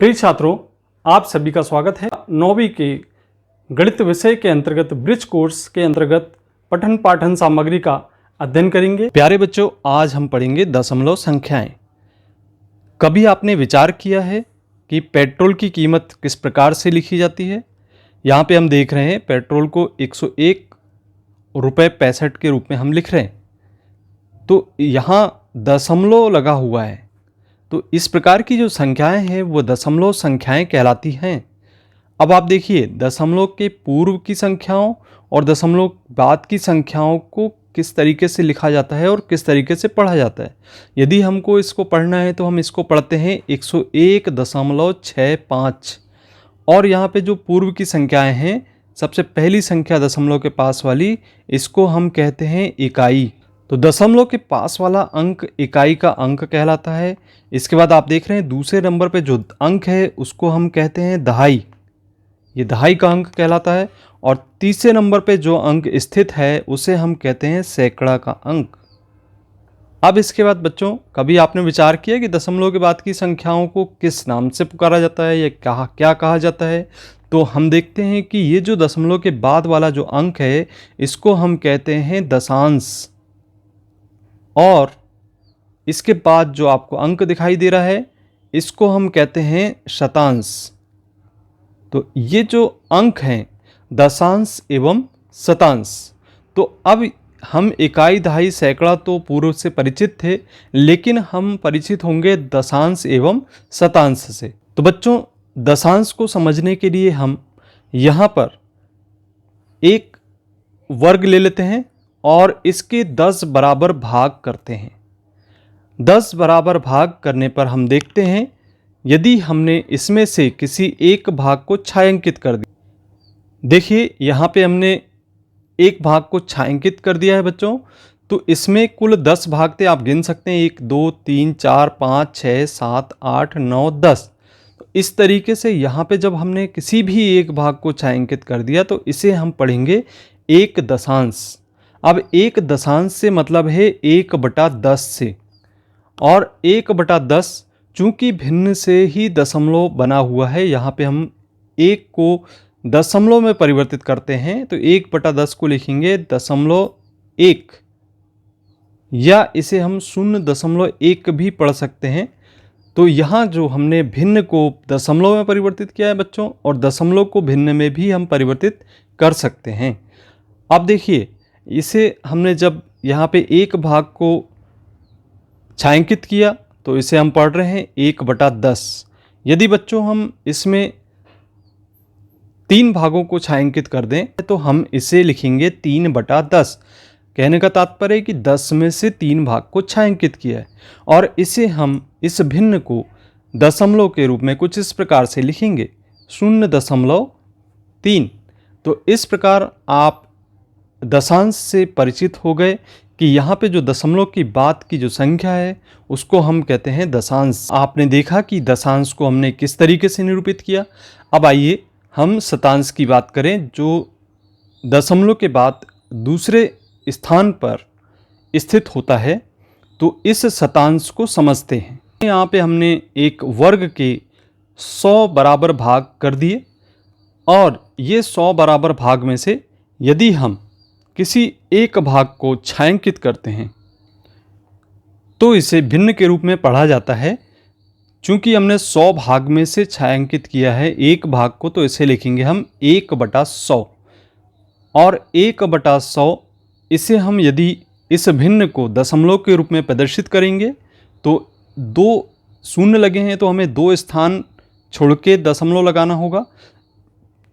प्रिय छात्रों, आप सभी का स्वागत है। 9वीं के गणित विषय के अंतर्गत ब्रिज कोर्स के अंतर्गत पठन पाठन सामग्री का अध्ययन करेंगे। प्यारे बच्चों, आज हम पढ़ेंगे दशमलव संख्याएं। कभी आपने विचार किया है कि पेट्रोल की कीमत किस प्रकार से लिखी जाती है? यहाँ पे हम देख रहे हैं पेट्रोल को 101 रुपये 65 के रूप में हम लिख रहे हैं, तो यहाँ दशमलव लगा हुआ है। तो इस प्रकार की जो संख्याएं हैं वो दशमलव संख्याएं कहलाती हैं। अब आप देखिए, दशमलव के पूर्व की संख्याओं और दशमलव बाद की संख्याओं को किस तरीके से लिखा जाता है और किस तरीके से पढ़ा जाता है। यदि हमको इसको पढ़ना है तो हम इसको पढ़ते हैं 101.65, और यहाँ पे जो पूर्व की संख्याएं हैं, सबसे पहली संख्या दशमलव के पास वाली, इसको हम कहते हैं इकाई। तो दशमलव के पास वाला अंक इकाई का अंक कहलाता है। इसके बाद आप देख रहे हैं दूसरे नंबर पे जो अंक है उसको हम कहते हैं दहाई, ये दहाई का अंक कहलाता है। और तीसरे नंबर पे जो अंक स्थित है उसे हम कहते हैं सैकड़ा का अंक। अब इसके बाद बच्चों, कभी आपने विचार किया कि दशमलव के बाद की संख्याओं को किस नाम से पुकारा जाता है या क्या कहा जाता है? तो हम देखते हैं कि ये जो दशमलव के बाद वाला जो अंक है इसको हम कहते हैं दशांश, और इसके बाद जो आपको अंक दिखाई दे रहा है इसको हम कहते हैं शतांश। तो ये जो अंक हैं दशांश एवं शतांश, तो अब हम इकाई दहाई सैकड़ा तो पूर्व से परिचित थे, लेकिन हम परिचित होंगे दशांश एवं शतांश से। तो बच्चों, दशांश को समझने के लिए हम यहाँ पर एक वर्ग ले लेते हैं और इसके 10 बराबर भाग करते हैं। 10 बराबर भाग करने पर हम देखते हैं यदि हमने इसमें से किसी एक भाग को छायांकित कर दिया। देखिए, यहाँ पे हमने एक भाग को छायांकित कर दिया है बच्चों, तो इसमें कुल 10 भाग थे। आप गिन सकते हैं 1 2 3 4 5 6 7 8 9 10। तो इस तरीके से यहाँ पे जब हमने किसी भी एक भाग को छायांकित कर दिया तो इसे हम पढ़ेंगे एक दशांश। अब एक दशांश से मतलब है 1/10 से, और 1/10 चूंकि भिन्न से ही दशमलव बना हुआ है, यहाँ पे हम एक को दशमलव में परिवर्तित करते हैं, तो 1/10 को लिखेंगे 0.1, या इसे हम 0.1 भी पढ़ सकते हैं। तो यहाँ जो हमने भिन्न को दशमलव में परिवर्तित किया है बच्चों, और दशमलव को भिन्न में भी हम परिवर्तित कर सकते हैं। अब देखिए, इसे हमने जब यहाँ पे एक भाग को छायांकित किया तो इसे हम पढ़ रहे हैं 1/10। यदि बच्चों हम इसमें 3 भागों को छायांकित कर दें तो हम इसे लिखेंगे 3/10। कहने का तात्पर्य है कि 10 में से 3 भाग को छायांकित किया है, और इसे हम इस भिन्न को दशमलव के रूप में कुछ इस प्रकार से लिखेंगे 0.3। तो इस प्रकार आप दशांश से परिचित हो गए कि यहाँ पे जो दशमलव की बाद की जो संख्या है उसको हम कहते हैं दशांश। आपने देखा कि दशांश को हमने किस तरीके से निरूपित किया। अब आइए हम शतांश की बात करें, जो दशमलव के बाद दूसरे स्थान पर स्थित होता है। तो इस शतांश को समझते हैं। यहाँ पे हमने एक वर्ग के 100 बराबर भाग कर दिए, और ये 100 बराबर भाग में से यदि हम किसी एक भाग को छायांकित करते हैं तो इसे भिन्न के रूप में पढ़ा जाता है। चूंकि हमने 100 भाग में से छायांकित किया है एक भाग को, तो इसे लिखेंगे हम 1/100, और 1/100 इसे हम यदि इस भिन्न को दशमलव के रूप में प्रदर्शित करेंगे तो 2 शून्य लगे हैं, तो हमें 2 स्थान छोड़ के दशमलव लगाना होगा।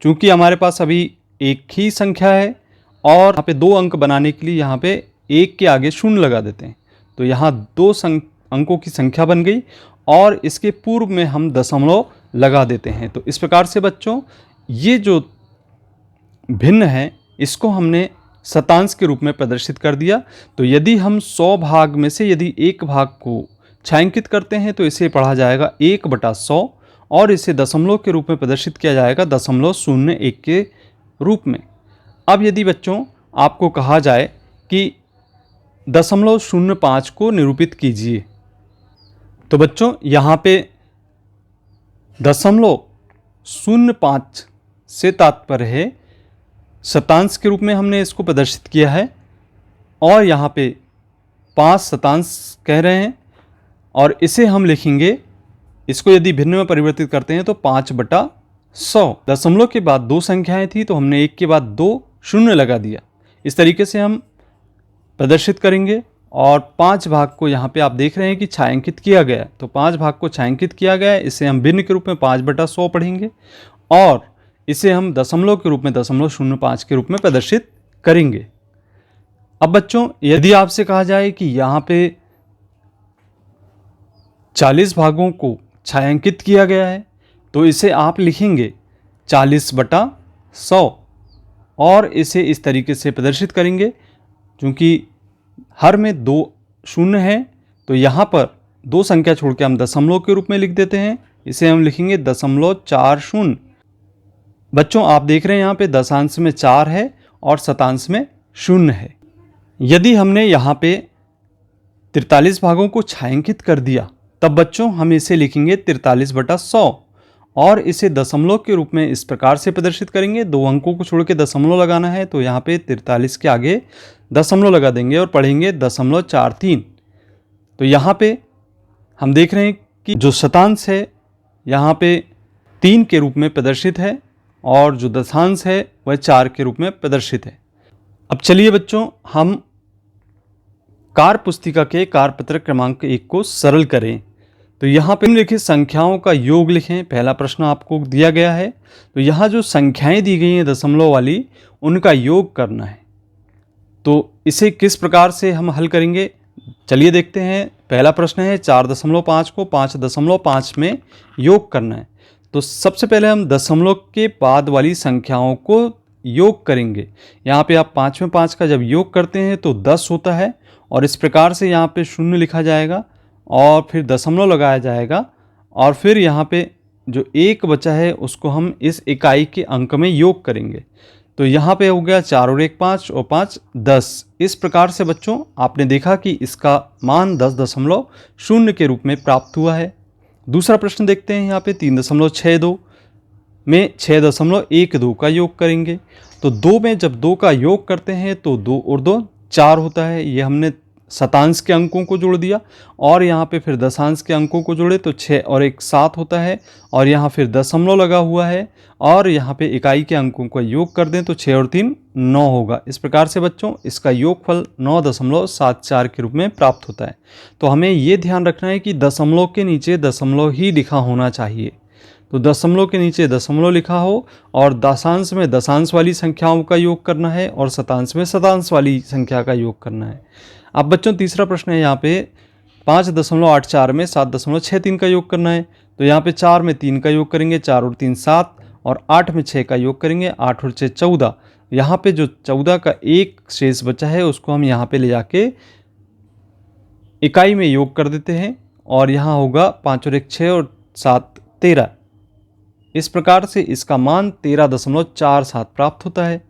चूंकि हमारे पास अभी एक ही संख्या है और यहाँ पे 2 अंक बनाने के लिए यहाँ पे 1 के आगे 0 लगा देते हैं, तो यहाँ 2 अंकों की संख्या बन गई, और इसके पूर्व में हम दशमलव लगा देते हैं। तो इस प्रकार से बच्चों, ये जो भिन्न है इसको हमने शतांश के रूप में प्रदर्शित कर दिया। तो यदि हम 100 भाग में से यदि एक भाग को छायांकित करते हैं तो इसे पढ़ा जाएगा 1/100, और इसे दशमलव के रूप में प्रदर्शित किया जाएगा 0.01 के रूप में। अब यदि बच्चों आपको कहा जाए कि 0.05 को निरूपित कीजिए, तो बच्चों यहाँ पे 0.05 से तात्पर्य है शतांश के रूप में हमने इसको प्रदर्शित किया है, और यहाँ पे 5 शतांश कह रहे हैं, और इसे हम लिखेंगे, इसको यदि भिन्न में परिवर्तित करते हैं तो 5/100। दशमलव के बाद 2 संख्याएं थी तो हमने 1 के बाद 2 शून्य लगा दिया। इस तरीके से हम प्रदर्शित करेंगे, और 5 भाग को यहाँ पे आप देख रहे हैं कि छायांकित किया गया है, तो 5 भाग को छायांकित किया गया है। इसे हम भिन्न के रूप में 5/100 पढ़ेंगे, और इसे हम दशमलव के रूप में 0.05 के रूप में प्रदर्शित करेंगे। अब बच्चों, यदि आपसे कहा जाए कि यहाँ पे 40 भागों को छायांकित किया गया है, तो इसे आप लिखेंगे 40/100, और इसे इस तरीके से प्रदर्शित करेंगे। क्योंकि हर में 2 शून्य है, तो यहाँ पर 2 संख्या छोड़ के हम दशमलव के रूप में लिख देते हैं। इसे हम लिखेंगे 0.40। बच्चों, आप देख रहे हैं यहाँ पे दशांश में 4 है और शतांश में 0 है। यदि हमने यहाँ पे 43 भागों को छायांकित कर दिया, तब बच्चों हम इसे लिखेंगे 43/100, और इसे दशमलव के रूप में इस प्रकार से प्रदर्शित करेंगे। 2 अंकों को छोड़ के दशमलव लगाना है, तो यहाँ पे 43 के आगे दशमलव लगा देंगे और पढ़ेंगे 0.43। तो यहाँ पे हम देख रहे हैं कि जो शतांश है यहाँ पे 3 के रूप में प्रदर्शित है, और जो दशांश है वह 4 के रूप में प्रदर्शित है। अब चलिए बच्चों, हम कार्य पुस्तिका के कार्यपत्र क्रमांक 1 को सरल करें। तो यहाँ पे निम्नलिखित संख्याओं का योग लिखें। पहला प्रश्न आपको दिया गया है, तो यहाँ जो संख्याएं दी गई हैं दशमलव वाली, उनका योग करना है। तो इसे किस प्रकार से हम हल करेंगे, चलिए देखते हैं। पहला प्रश्न है 4.5 को 5.5 में योग करना है। तो सबसे पहले हम दशमलव के बाद वाली संख्याओं को योग करेंगे। यहाँ पे आप 5 में 5 का जब योग करते हैं तो 10 होता है, और इस प्रकार से यहाँ पे 0 लिखा जाएगा, और फिर दशमलव लगाया जाएगा, और फिर यहाँ पे जो 1 बचा है उसको हम इस इकाई के अंक में योग करेंगे। तो यहाँ पे हो गया 4 और 1 5 और 5 10। इस प्रकार से बच्चों आपने देखा कि इसका मान 10.0 के रूप में प्राप्त हुआ है। दूसरा प्रश्न देखते हैं। यहाँ पे 3.62 में 6.12 का योग करेंगे। तो 2 में जब 2 का योग करते हैं तो 2 और 2 4 होता है। ये हमने शतांश के अंकों को जोड़ दिया, और यहाँ पे फिर दशांश के अंकों को जोड़े तो 6 और 1 7 होता है, और यहाँ फिर दशमलव लगा हुआ है, और यहाँ पे इकाई के अंकों का योग कर दें तो 6 और 3 9 होगा। इस प्रकार से बच्चों इसका योगफल 9.74 के रूप में प्राप्त होता है। तो हमें ये ध्यान रखना है कि दशमलव के नीचे दशमलव ही लिखा होना चाहिए। तो दशमलव के नीचे दशमलव लिखा हो, और दशांश में दशांश वाली संख्याओं का योग करना है, और शतांश में शतांश वाली संख्या का योग करना है। अब बच्चों तीसरा प्रश्न है यहाँ पे 5.84 में 7.63 का योग करना है। तो यहाँ पे 4 में 3 का योग करेंगे, 4 और 3 7, और 8 में 6 का योग करेंगे, 8 और 6 14। यहाँ पे जो 14 का एक शेष बचा है उसको हम यहाँ पे ले जाके इकाई में योग कर देते हैं, और यहाँ होगा 5 और 1 6 और 7 13। इस प्रकार से इसका मान 13.47 प्राप्त होता है।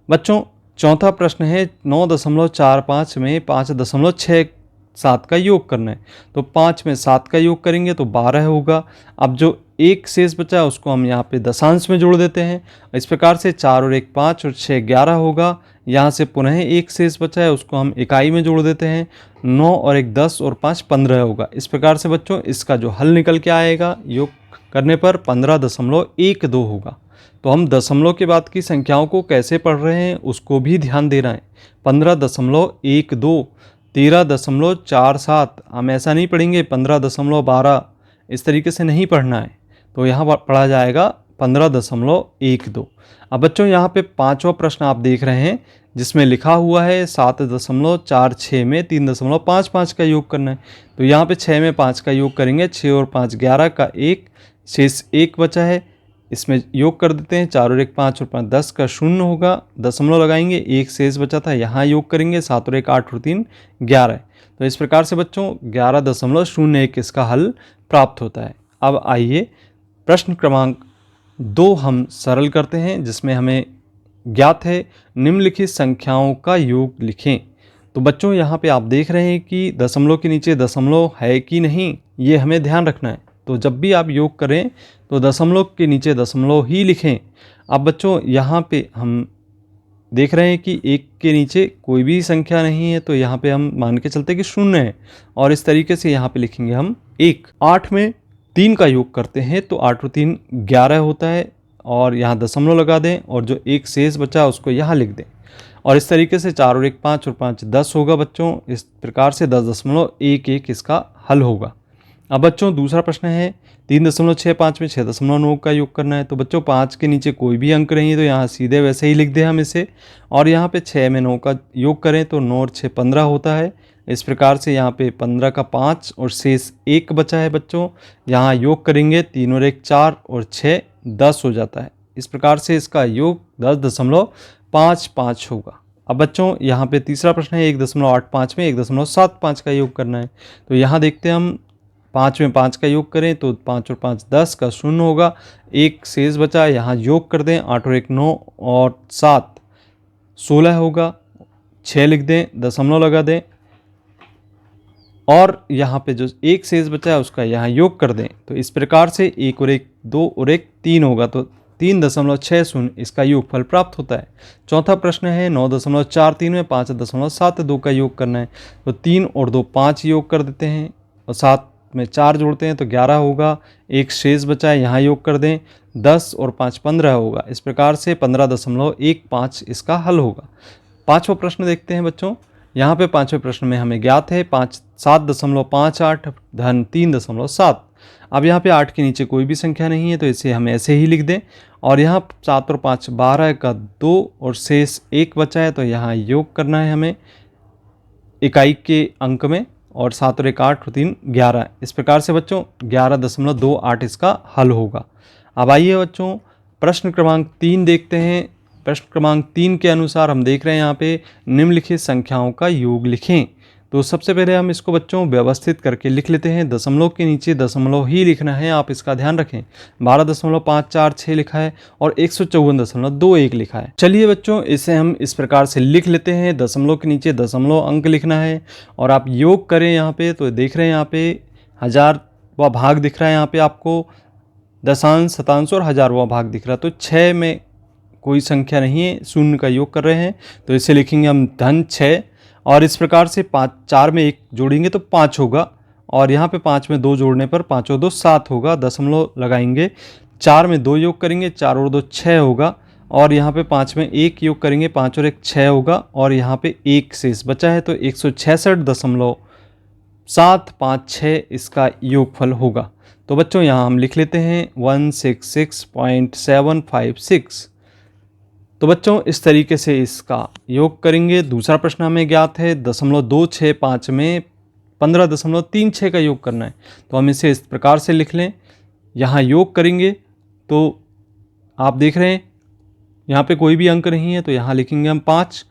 बच्चों चौथा प्रश्न है 9.45 में 5.67 का योग करना है। तो 5 में 7 का योग करेंगे तो 12 होगा। अब जो एक शेष बचा है उसको हम यहाँ पे दशांश में जोड़ देते हैं। इस प्रकार से 4 और 1 5 और 6 11 होगा। यहाँ से पुनः एक शेष बचा है उसको हम इकाई में जोड़ देते हैं। 9 और 1 10 और 5 15 होगा। इस प्रकार से बच्चों इसका जो हल निकल के आएगा योग करने पर 15.12 होगा। तो हम दशमलव के बाद की संख्याओं को कैसे पढ़ रहे हैं उसको भी ध्यान देना है। 15.12, 13.47, हम ऐसा नहीं पढ़ेंगे 15.12, इस तरीके से नहीं पढ़ना है। तो यहाँ पढ़ा जाएगा 15.12। अब बच्चों यहाँ पे पांचवा प्रश्न आप देख रहे हैं जिसमें लिखा हुआ है 7.46 में 3.55 का योग करना है। तो यहाँ पे 6 में 5 का योग करेंगे, 6 और 5 11 का एक शेष 1 बचा है, इसमें योग कर देते हैं। 4 और 1 5 और 5 10 का 0 होगा, दशमलव लगाएंगे, एक शेष बचा था यहाँ योग करेंगे। 7 और 1 8 और 3 11 है। तो इस प्रकार से बच्चों 11.01 इसका हल प्राप्त होता है। अब आइए प्रश्न क्रमांक 2 हम सरल करते हैं जिसमें हमें ज्ञात है निम्नलिखित संख्याओं का योग लिखें। तो बच्चों यहाँ पे आप देख रहे हैं कि दशमलव के नीचे दशमलव है कि नहीं, ये हमें ध्यान रखना है। तो जब भी आप योग करें तो दशमलव के नीचे दशमलव ही लिखें। अब बच्चों यहाँ पे हम देख रहे हैं कि 1 के नीचे कोई भी संख्या नहीं है, तो यहाँ पे हम मान के चलते हैं कि 0 है और इस तरीके से यहाँ पे लिखेंगे हम 1। 8 में 3 का योग करते हैं तो 8 और 3 11 होता है और यहाँ दशमलव लगा दें और जो एक शेष बचा उसको यहाँ लिख दें और इस तरीके से 4 और 1 5 और 5 10 होगा बच्चों। इस प्रकार से 10.11 इसका हल होगा। अब बच्चों दूसरा प्रश्न है 3.65 में 6.9 का योग करना है। तो बच्चों 5 के नीचे कोई भी अंक नहीं है तो यहाँ सीधे वैसे ही लिख दें हम इसे और यहाँ पे 6 में 9 का योग करें तो 9 और 6 15 होता है। इस प्रकार से यहाँ पे 15 का 5 और शेष 1 बचा है बच्चों। यहाँ योग करेंगे 3 और 1 4 और 6 10 हो जाता है। इस प्रकार से इसका योग 10.55 होगा। अब बच्चों यहाँ पे तीसरा प्रश्न है 1.85 में 1.75 का योग करना है। तो यहाँ देखते हैं हम 5 में 5 का योग करें तो 5 और 5 10 का 0 होगा। एक शेष बचा है, यहाँ योग कर दें 8 और 1 9 और 7 16 होगा। 6 लिख दें, दशमलव लगा दें और यहाँ पे जो एक शेष बचा है उसका यहाँ योग कर दें। तो इस प्रकार से 1 और 1 2 और 1 3 होगा तो 3.60 इसका योगफल प्राप्त होता है। चौथा प्रश्न है 9.43 में 5.72 का योग करना है। तो 3 और 2 5 योग कर देते हैं और 7 में 4 जोड़ते हैं तो 11 होगा। एक शेष बचा है, यहाँ योग कर दें 10 और 5 15 होगा। इस प्रकार से 15.15 इसका हल होगा। पाँचवा प्रश्न देखते हैं बच्चों। यहाँ पे पाँचवें प्रश्न में हमें ज्ञात है 7.58 धन 3.7। अब यहाँ पे 8 के नीचे कोई भी संख्या नहीं है तो इसे हम ऐसे ही लिख दें और यहाँ 7 और 5 12 का 2 और शेष 1 बचा है तो यहाँ योग करना है हमें इकाई के अंक में और 7 और 1 8 और 3 11। इस प्रकार से बच्चों 11.28 इसका हल होगा। अब आइए बच्चों प्रश्न क्रमांक 3 देखते हैं। प्रश्न क्रमांक 3 के अनुसार हम देख रहे हैं यहाँ पे निम्नलिखित संख्याओं का योग लिखें। तो सबसे पहले हम इसको बच्चों व्यवस्थित करके लिख लेते हैं। दशमलव के नीचे दशमलव ही लिखना है, आप इसका ध्यान रखें। 12.546 लिखा है और 154.21 लिखा है। चलिए बच्चों इसे हम इस प्रकार से लिख लेते हैं। दशमलव के नीचे दशमलव अंक लिखना है और आप योग करें यहाँ पे तो देख रहे हैं यहाँ पे हजारवां भाग दिख रहा है, यहाँ पे आपको दशांश शतांश और हजारवां भाग दिख रहा है। तो 6 में कोई संख्या नहीं है, 0 का योग कर रहे हैं तो इसे लिखेंगे हम धन 6 और इस प्रकार से 4 में 1 जोड़ेंगे तो 5 होगा और यहाँ पे 5 में 2 जोड़ने पर 5 और 2 7 होगा। दशमलव लगाएंगे, 4 में 2 योग करेंगे 4 और 2 6 होगा और यहाँ पे 5 में 1 योग करेंगे 5 और 1 6 होगा और यहाँ पे 1 शेष बचा है तो 166.756 इसका योगफल होगा। तो बच्चों यहाँ हम लिख लेते हैं 166.756। तो बच्चों इस तरीके से इसका योग करेंगे। दूसरा प्रश्न हमें ज्ञात है 0.265 में 15.36 का योग करना है। तो हम इसे इस प्रकार से लिख लें, यहाँ योग करेंगे तो आप देख रहे हैं यहाँ पे कोई भी अंक नहीं है तो यहाँ लिखेंगे हम 5।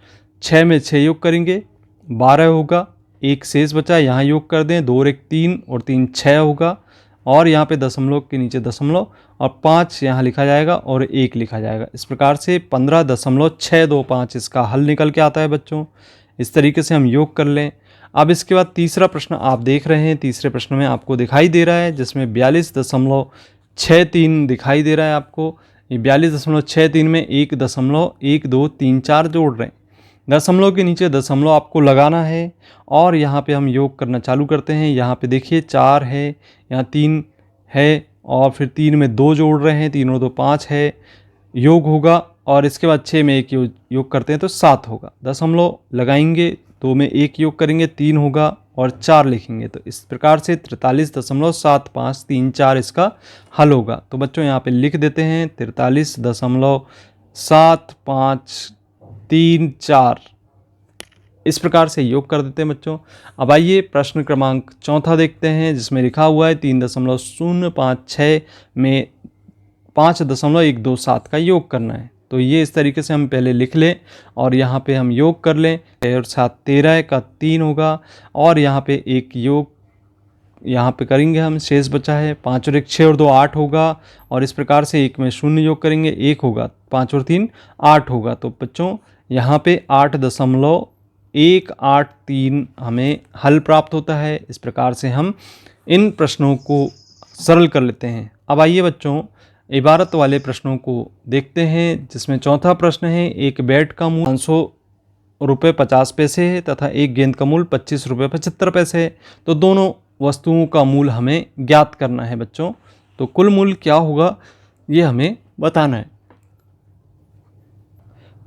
6 में 6 योग करेंगे 12 होगा। एक शेष बचा, यहाँ योग कर दें 2 और 1 3 और 3 6 होगा और यहाँ पे दशमलव के नीचे दशमलव और 5 यहाँ लिखा जाएगा और 1 लिखा जाएगा। इस प्रकार से 15.625 इसका हल निकल के आता है बच्चों। इस तरीके से हम योग कर लें। अब इसके बाद तीसरा प्रश्न आप देख रहे हैं। तीसरे प्रश्न में आपको दिखाई दे रहा है जिसमें 42.63 दिखाई दे रहा है आपको। ये 42.63 में 1.1234 जोड़ रहे हैं। दशमलव के नीचे दशमलव आपको लगाना है और यहाँ पे हम योग करना चालू करते हैं। यहाँ पे देखिए 4 है, यहाँ 3 है और फिर 3 में 2 जोड़ रहे हैं, 3 और 2 5 है, योग होगा और इसके बाद 6 में 1 योग करते हैं तो 7 होगा। दशमलव लगाएंगे, 2 में 1 योग करेंगे 3 होगा और 4 लिखेंगे तो इस प्रकार से 43.7534 इसका हल होगा। तो बच्चों यहाँ पे लिख देते हैं 43.7534 इस प्रकार से योग कर देते हैं बच्चों। अब आइए प्रश्न क्रमांक 4 देखते हैं जिसमें लिखा हुआ है 3.056 में 5.127 का योग करना है। तो ये इस तरीके से हम पहले लिख लें और यहाँ पे हम योग कर लें और 7 13 का 3 होगा और यहाँ पे एक योग यहाँ पे करेंगे हम, शेष बचा है 5 और 1 6 और 2 8 होगा और इस प्रकार से 1 में 0 योग करेंगे 1 होगा, 5 और 3 8 होगा। तो बच्चों यहाँ पे 8.183 हमें हल प्राप्त होता है। इस प्रकार से हम इन प्रश्नों को सरल कर लेते हैं। अब आइए बच्चों इबारत वाले प्रश्नों को देखते हैं, जिसमें चौथा प्रश्न है, एक बैट का मूल्य 500 रुपये 50 पैसे है तथा एक गेंद का मूल्य 25 रुपये 75 पैसे है। तो दोनों वस्तुओं का मूल्य हमें ज्ञात करना है बच्चों। तो कुल मूल्य क्या होगा ये हमें बताना है।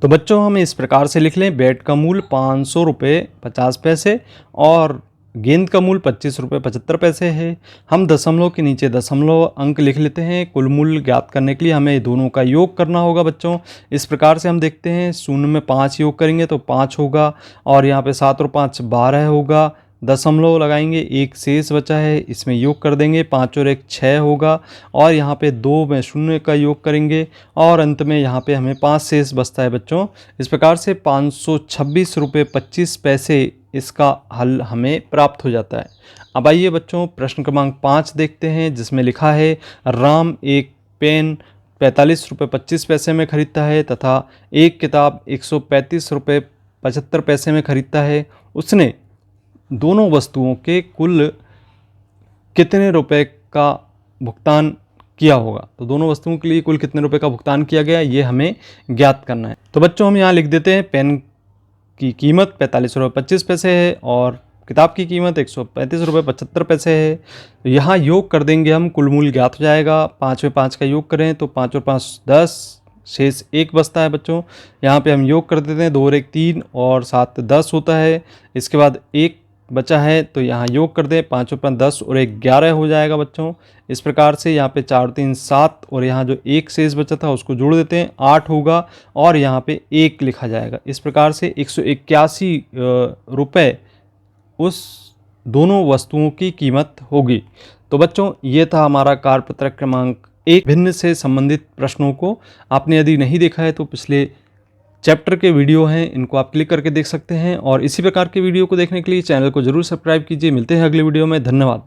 तो बच्चों हम इस प्रकार से लिख लें, बैट का मूल्य 500 रुपये 50 पैसे और गेंद का मूल्य 25 रुपये 75 पैसे है। हम दशमलव के नीचे दशमलव अंक लिख लेते हैं। कुल मूल्य ज्ञात करने के लिए हमें दोनों का योग करना होगा बच्चों। इस प्रकार से हम देखते हैं, शून्य में 5 योग करेंगे तो 5 होगा और यहाँ पे 7 और 5 12 होगा। दशमलव लगाएंगे, एक शेष बचा है, इसमें योग कर देंगे, 5 और 1 6 होगा और यहाँ पे 2 में शून्य का योग करेंगे और अंत में यहाँ पे हमें 5 शेष बचता है बच्चों। इस प्रकार से 526 रुपये 25 पैसे इसका हल हमें प्राप्त हो जाता है। अब आइए बच्चों प्रश्न क्रमांक 5 देखते हैं, जिसमें लिखा है, राम एक पेन 45 रुपये 25 पैसे में खरीदता है तथा एक किताब 135 रुपये 75 पैसे में खरीदता है। उसने दोनों वस्तुओं के कुल कितने रुपए का भुगतान किया होगा। तो दोनों वस्तुओं के लिए कुल कितने रुपए का भुगतान किया गया ये हमें ज्ञात करना है। तो बच्चों हम यहाँ लिख देते हैं, पेन की कीमत 45 रुपये 25 पैसे है और किताब की कीमत 135 रुपये 75 पैसे है। तो यहाँ योग कर देंगे हम, कुल मूल्य ज्ञात हो जाएगा। 5 में 5 का योग करें तो 5 और 5 10, शेष 1 बचता है बच्चों। यहाँ पे हम योग कर देते हैं, 2 और 1 3 और 7 10 होता है। इसके बाद 1 बचा है तो यहाँ योग कर दें, 5 और 5 10 और 1 11 हो जाएगा बच्चों। इस प्रकार से यहाँ पे 4 3 7 और यहाँ जो 1 शेष बचा था उसको जोड़ देते हैं, 8 होगा और यहाँ पे 1 लिखा जाएगा। इस प्रकार से 181 रुपये उस दोनों वस्तुओं की कीमत होगी। तो बच्चों ये था हमारा कार्यपत्रक क्रमांक 1। भिन्न से संबंधित प्रश्नों को आपने यदि नहीं देखा है तो पिछले चैप्टर के वीडियो हैं, इनको आप क्लिक करके देख सकते हैं और इसी प्रकार के वीडियो को देखने के लिए चैनल को जरूर सब्सक्राइब कीजिए। मिलते हैं अगले वीडियो में, धन्यवाद।